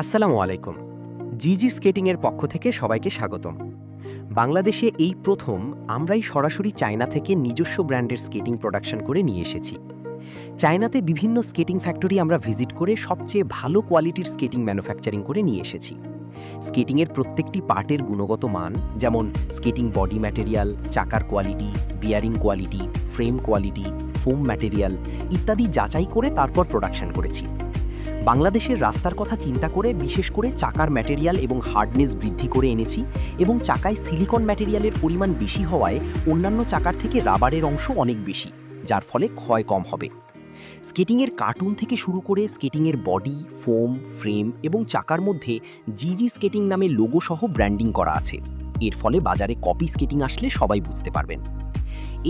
আসসালামু আলাইকুম। জিজি স্কেটিংয়ের পক্ষ থেকে সবাইকে স্বাগতম। বাংলাদেশে এই প্রথম আমরাই সরাসরি চায়না থেকে নিজস্ব ব্র্যান্ডের স্কেটিং প্রোডাকশন করে নিয়ে এসেছি। চায়নাতে বিভিন্ন স্কেটিং ফ্যাক্টরি আমরা ভিজিট করে সবচেয়ে ভালো কোয়ালিটির স্কেটিং ম্যানুফ্যাকচারিং করে নিয়ে এসেছি। স্কেটিংয়ের প্রত্যেকটি পার্টের গুণগত মান, যেমন স্কেটিং বডি ম্যাটেরিয়াল, চাকার quality, bearing quality, frame quality, foam material ইত্যাদি যাচাই করে তারপর প্রোডাকশন করেছি। বাংলাদেশের রাস্তার কথা চিন্তা করে বিশেষ করে চাকার ম্যাটেরিয়াল এবং হার্ডনেস বৃদ্ধি করে এনেছি এবং চাকায় সিলিকন ম্যাটেরিয়ালের পরিমাণ বেশি হওয়ায় অন্যান্য চাকার থেকে রাবারের অংশ অনেক বেশি, যার ফলে ক্ষয় কম হবে। স্কেটিংয়ের কার্টুন থেকে শুরু করে স্কেটিংয়ের বডি, ফোম, ফ্রেম এবং চাকার মধ্যে জিজি স্কেটিং নামে লোগো সহ ব্র্যান্ডিং করা আছে। এর ফলে বাজারে কপি স্কেটিং আসলে সবাই বুঝতে পারবেন।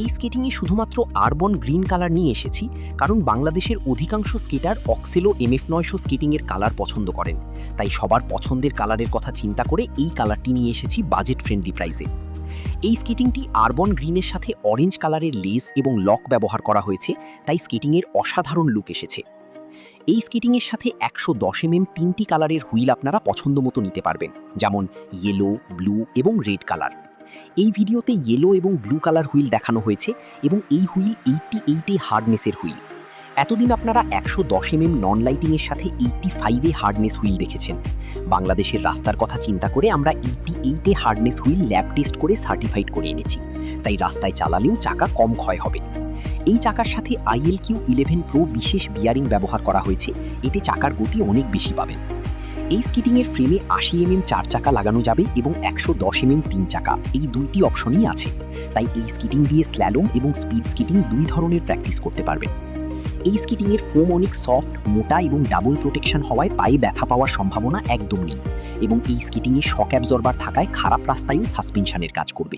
এই স্কেটিংয়ে শুধুমাত্র আরবন গ্রিন কালার নিয়ে এসেছি, কারণ বাংলাদেশের অধিকাংশ স্কেটার অক্সেলো MF900 স্কেটিংয়ের কালার পছন্দ করেন। তাই সবার পছন্দের কালারের কথা চিন্তা করে এই কালারটি নিয়ে এসেছি বাজেট ফ্রেন্ডলি প্রাইসে। এই স্কেটিংটি আরবন গ্রিনের সাথে অরেঞ্জ কালারের লেস এবং লক ব্যবহার করা হয়েছে, তাই স্কেটিংয়ের অসাধারণ লুক এসেছে। এই স্কেটিংয়ের সাথে 110 mm 3টি কালারের হুইল আপনারা পছন্দ মতো নিতে পারবেন, যেমন ইয়েলো, ব্লু এবং রেড কালার। এই ভিডিওতে ইয়েলো এবং ব্লু কালার হুইল দেখানো হয়েছে এবং এই হুইল 88 হার্ডনেসের হুইল। এতদিন আপনারা 110 mm নন লাইটিংয়ের সাথে 85 হার্ডনেস হুইল দেখেছেন। বাংলাদেশের রাস্তার কথা চিন্তা করে আমরা 88 হার্ডনেস হুইল ল্যাব টেস্ট করে সার্টিফাইড করে এনেছি, তাই রাস্তায় চালালেও চাকা কম ক্ষয় হবে। এই চাকার সাথে ILQ11 Pro বিশেষ বিয়ারিং ব্যবহার করা হয়েছে, এতে চাকার গতি অনেক বেশি পাবেন। এই স্কেটিংয়ের ফ্রেমে 80 mm 4 চাকা লাগানো যাবে এবং 110 mm 3 চাকা, এই দুইটি অপশনই আছে। তাই এই স্কেটিং দিয়ে স্ল্যালোম এবং স্পিড স্কেটিং দুই ধরনের প্র্যাকটিস করতে পারবেন। এই স্কেটিংয়ের ফোম অনেক সফট, মোটা এবং ডাবল প্রোটেকশন হওয়ায় পায়ে ব্যথা পাওয়ার সম্ভাবনা একদম নেই এবং এই স্কেটিংয়ে শক অ্যাবজর্বার থাকায় খারাপ রাস্তায়ও সাসপেনশনের কাজ করবে।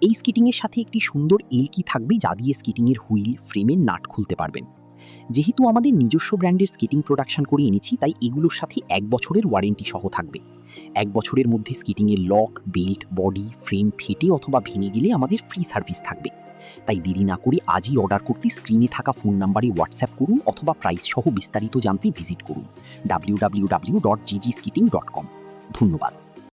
এই স্কেটিংয়ের সাথে একটি সুন্দর এলকি থাকবে, যা দিয়ে স্কেটিংয়ের হুইল, ফ্রেমের নাট খুলতে পারবেন। যেহেতু আমাদের নিজস্ব ব্র্যান্ডের স্কেটিং প্রোডাকশন করে এনেছি, তাই এগুলোর সাথে 1 বছরের ওয়ারেন্টি সহ থাকবে। 1 বছরের মধ্যে স্কেটিংয়ের লক, বেল্ট, বডি, ফ্রেম ফেটে অথবা ভেঙে গেলে আমাদের ফ্রি সার্ভিস থাকবে। তাই দেরি না করে আজই অর্ডার করতে স্ক্রিনে থাকা ফোন নাম্বারে হোয়াটসঅ্যাপ করুন অথবা প্রাইস সহ বিস্তারিত জানতে ভিজিট করুন www.ggskating.com। ধন্যবাদ।